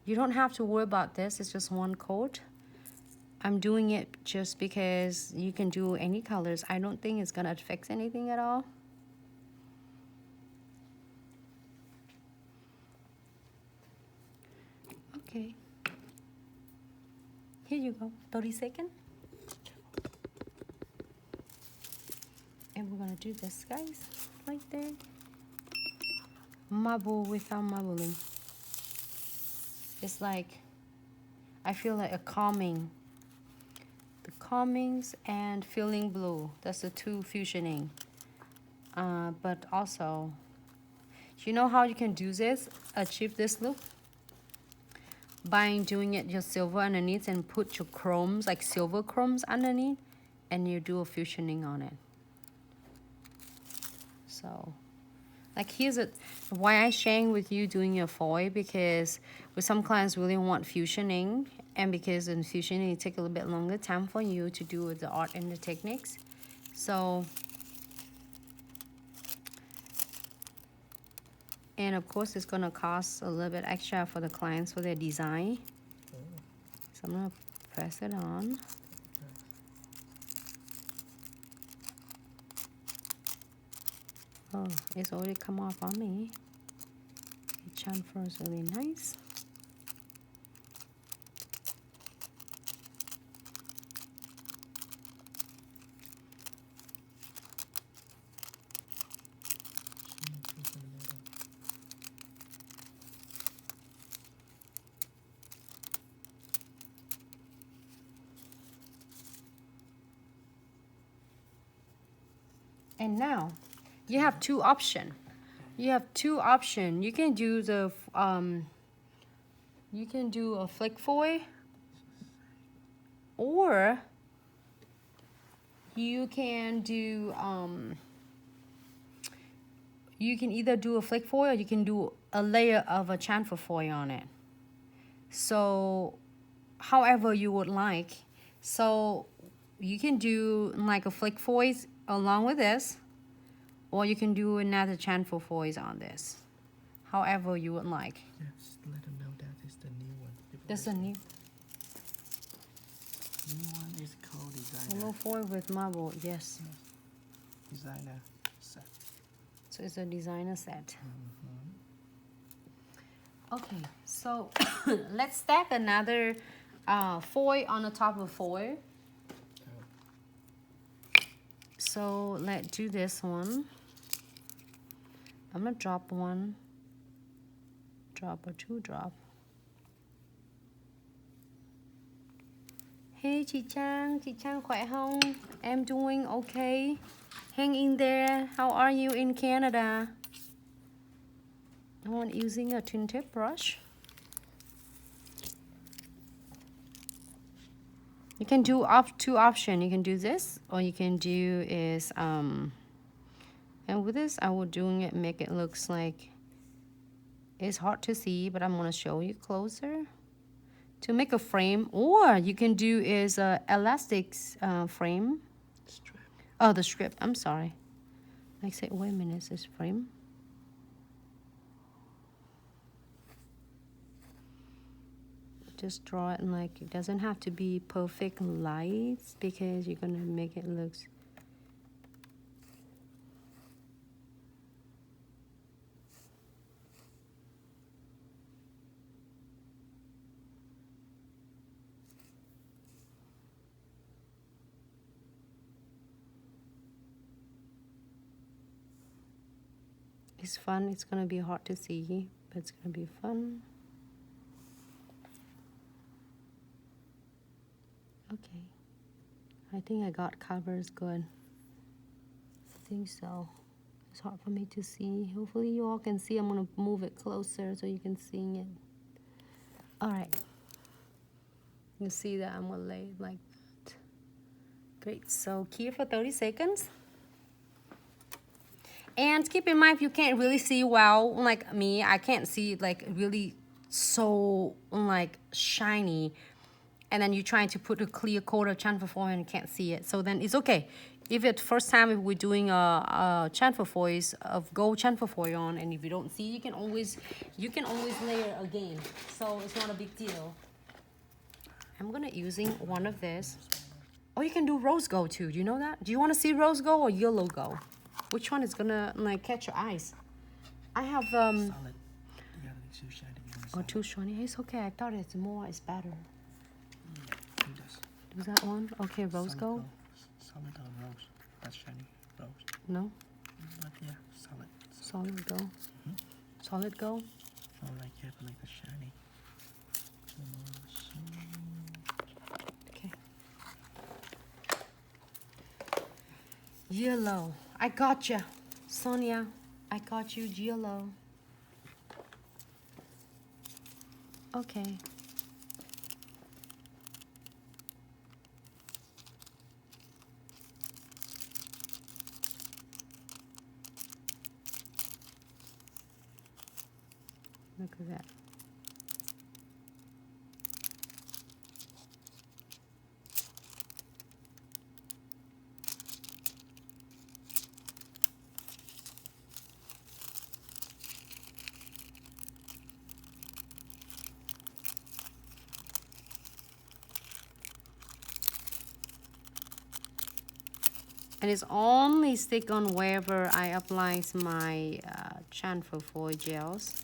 You don't have to worry about this. It's just one coat. I'm doing it just because you can do any colors. I don't think it's gonna affect anything at all. Okay. Here you go. 30 seconds. And we're gonna do this, guys, like that. Marble without marbling. It's like, I feel like a calming. The calmings and feeling blue. That's the two fusioning. But also, you know how you can do this, achieve this look? By doing it just silver underneath and put your chromes, like silver chromes underneath, and you do a fusioning on it. So, like here's why I sharing with you doing your foil, because with some clients really want fusioning, and because in fusioning it take a little bit longer time for you to do the art and the techniques. So, and of course it's gonna cost a little bit extra for the clients for their design. So I'm gonna press it on. Oh, it's already come off on me. The chamfer is really nice. And now you have two options. You have two options. You can do the you can do a flick foil, or you can do you can either do a flick foil or you can do a layer of a chamfer foil on it. So however you would like. So you can do like a flick foil along with this, or you can do another chamfer foils on this, however you would like. Just let them know that is the new one. This is a new one is called designer. little foil with marble. Yes. Designer set. So it's a designer set. Okay, so let's stack another foil on the top of foil. So let's do this one. I'm gonna drop one, drop or two drop. Hey chị Trang khỏe không? Em doing okay. Hang in there. How are you in Canada? I'm using a twin tip brush. You can do two options. You can do this, or you can do is and with this I will doing it make it looks like it's hard to see, but I'm gonna show you closer to make a frame. Or you can do is a elastic frame. Strip. Oh, the strip. I'm sorry. Like say, wait a minute, is this frame? Just draw it, and like it doesn't have to be perfect lights because you're gonna make it look. It's fun. It's gonna be hard to see, but it's gonna be fun. Okay, I think I got covers good. I think so. It's hard for me to see. Hopefully you all can see. I'm gonna move it closer so you can see it. All right. You see that I'm gonna lay it like that. Great, so keep for 30 seconds. And keep in mind, if you can't really see well, like me, I can't see like really so like shiny, and then you're trying to put a clear coat of chamfer foil and you can't see it, so then it's okay. If it's first time if we're doing a chamfer foils of gold chamfer foil on, and if you don't see, you can always layer again. So it's not a big deal. I'm gonna using one of this. Oh, you can do rose gold too. Do you know that? Do you want to see rose gold or yellow gold? Which one is gonna like catch your eyes? I have Solid. You gotta be too shiny. Oh, too shiny. It's okay. I thought it's more is better. Do this. Do that one. Okay, rose gold. Solid or rose. That's shiny. Rose. No. But yeah, solid. Solid gold. Solid gold. Oh, like yeah, but like the shiny. Okay. Yellow. I got you, Sonia. I got you, yellow. Okay. Look at that. And it's only stick on wherever I apply my chamfer foil gels.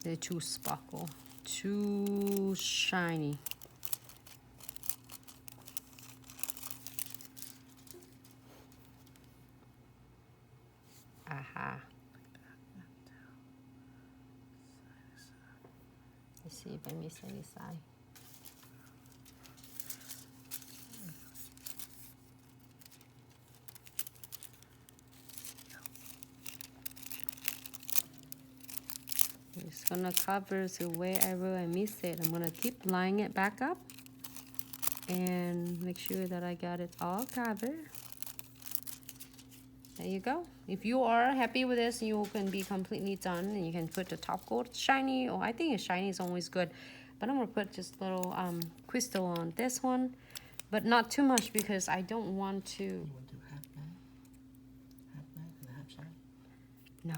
They're too sparkle, too shiny. Aha. Let's see if I miss any side. It's gonna cover so wherever I miss it, I'm gonna keep lining it back up and make sure that I got it all covered. There you go. If you are happy with this, you can be completely done, and you can put the top coat shiny, or I think shiny is always good. But I'm gonna put just little crystal on this one, but not too much because I don't want to. You want to do half matte and half shine? No.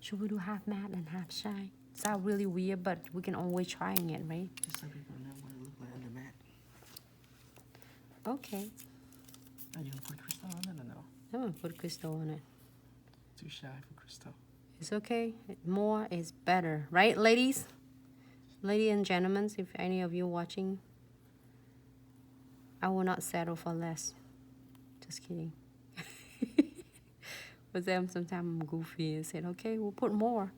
Should we do half matte and half shine? Sounds really weird, but we can always trying it, right? Just so people know what it looks like under matte. Okay. Are you gonna put crystal on it or no? I'm gonna put crystal on it. Too shy for crystal. It's okay. More is better, right, ladies? Ladies and gentlemen, if any of you watching, I will not settle for less. Just kidding. But then sometimes I'm goofy and said, okay, we'll put more.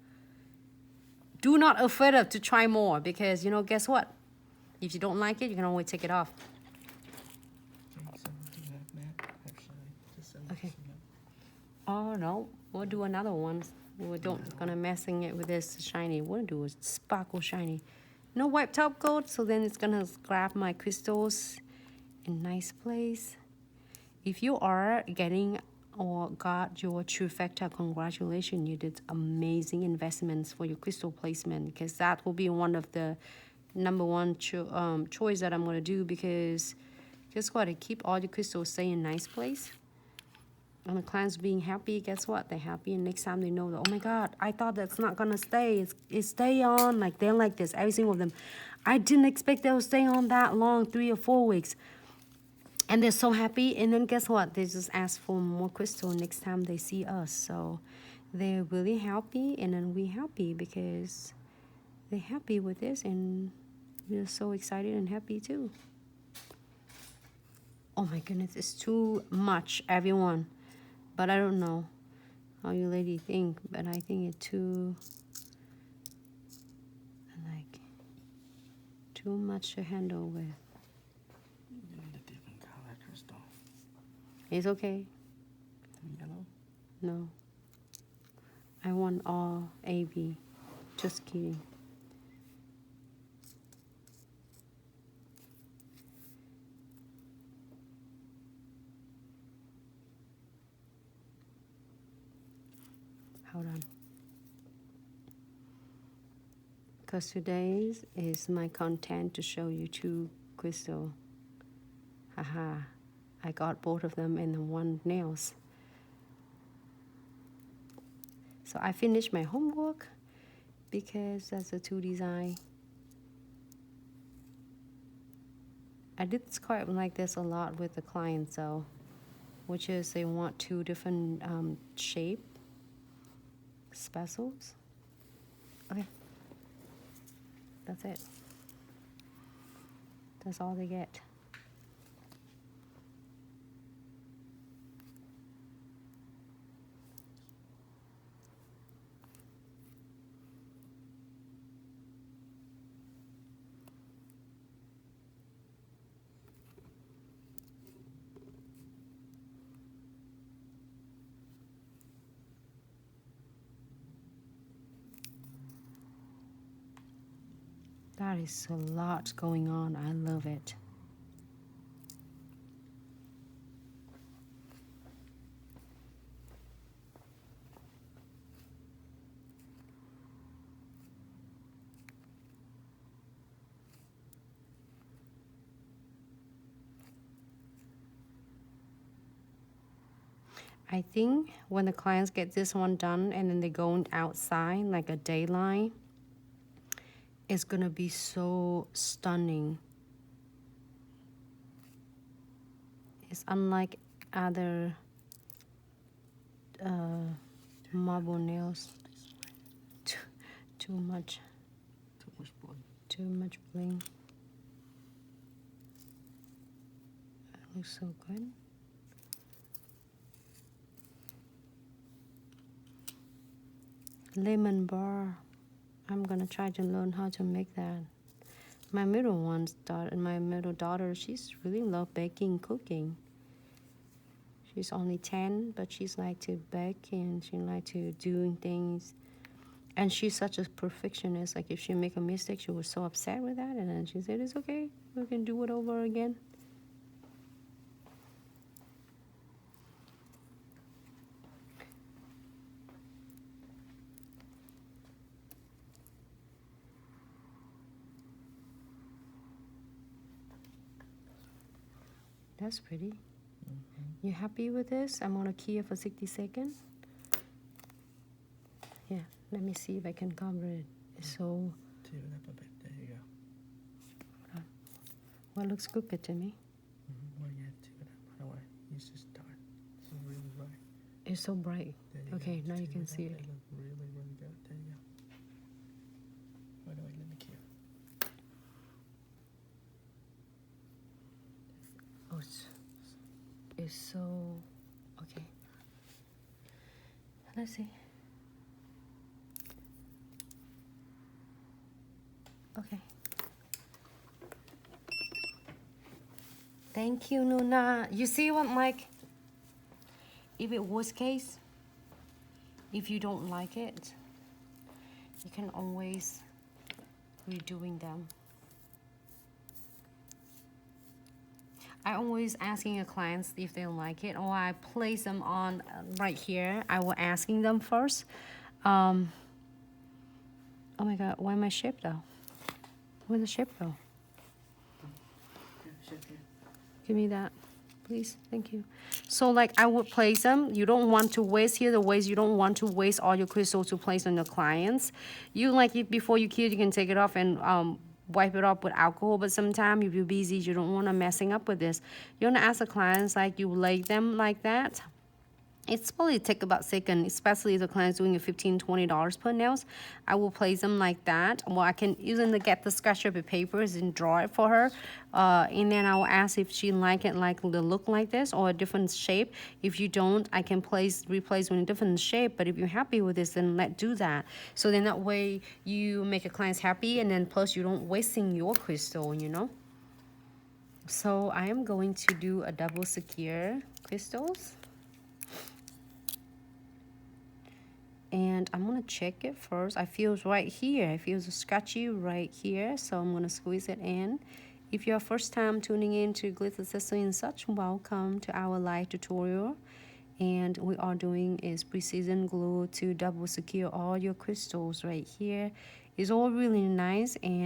Do not afraid of to try more, because, you know, guess what? If you don't like it, you can always take it off. Okay, so we'll do half matte, half shine. Just so we Okay. see it. Oh, no. We'll do another one. We don't gonna messing it with this shiny. We'll do a sparkle shiny. No white top coat, so then it's gonna grab my crystals in nice place. If you are getting or got your Trifecta, congratulations, you did amazing investments for your crystal placement, because that will be one of the #1 choice that I'm gonna do, because guess what, it keep all your crystals stay in nice place. And the clients being happy, guess what, they're happy, and next time they know that, oh my god, I thought that's not gonna stay, it stay on, like they're like this, every single of them. I didn't expect they would stay on that long, 3 or 4 weeks. And they're so happy, and then guess what? They just ask for more crystal next time they see us. So they're really happy, and then we happy because they're happy with this, and we're so excited and happy too. Oh my goodness, it's too much, everyone. But I don't know how you lady think, but I think it's too, like, too much to handle with. You need a different color crystal. It's okay. Yellow? No. I want all AB. Just kidding. Hold on. Because today is my content to show you 2 crystal. Haha. I got both of them in one nails. So I finished my homework because that's a 2 design. I did scribe like this a lot with the clients though, which is they want 2 different shape specials. Okay, that's it. That's all they get. That is a lot going on. I love it. I think when the clients get this one done and then they go outside like a daylight, it's gonna be so stunning. It's unlike other marble nails. Too much bling. Too much bling. That looks so good. Lemon bar. I'm gonna try to learn how to make that. My middle daughter, she's really love baking, cooking. She's only 10, but she's like to bake and she like to doing things. And she's such a perfectionist. Like if she make a mistake, she was so upset with that. And then she said, it's okay, we can do it over again. That's pretty. You happy with this? I'm gonna key it for 60 seconds. Yeah, let me see if I can cover it. It's so. Tee it up a bit. There you go. Well, looks good to me. Well, yeah, tee it up. How do I use this dart? This is really bright. It's so bright. Okay, now you can see it. They look really, really good. There you go. Wait, let me key it. Oh, it's so. Okay. Let's see. Okay. Thank you, Nuna. You see what, like, if it worst case, if you don't like it, you can always redoing them. I always asking a clients if they like it, or I place them on right here. I will asking them first. Oh my God, why my shape though? Where's the shape go? Give me that, please. Thank you. So like I would place them. You don't want to waste here. The ways you don't want to waste all your crystals to place on your clients. You like it before you kill, you can take it off and wipe it off with alcohol. But sometimes if you're busy, you don't want to messing up with this. You want to ask the clients like you lay them like that. It's probably take about a second, especially if the client's doing a $15, $20 per nails. I will place them like that. Well, I can even get the scratch paper papers and draw it for her. And then I will ask if she like it like the look like this or a different shape. If you don't, I can replace with a different shape. But if you're happy with this, then let's do that. So then that way you make your clients happy, and then plus you don't wasting your crystal, you know. So I am going to do a double secure crystals. And I'm gonna check it first. I feel right here. I feel scratchy right here. So I'm gonna squeeze it in. If you're first time tuning in to Glitz Accessories and such, welcome to our live tutorial. And we are doing is precision glue to double secure all your crystals right here. It's all really nice. And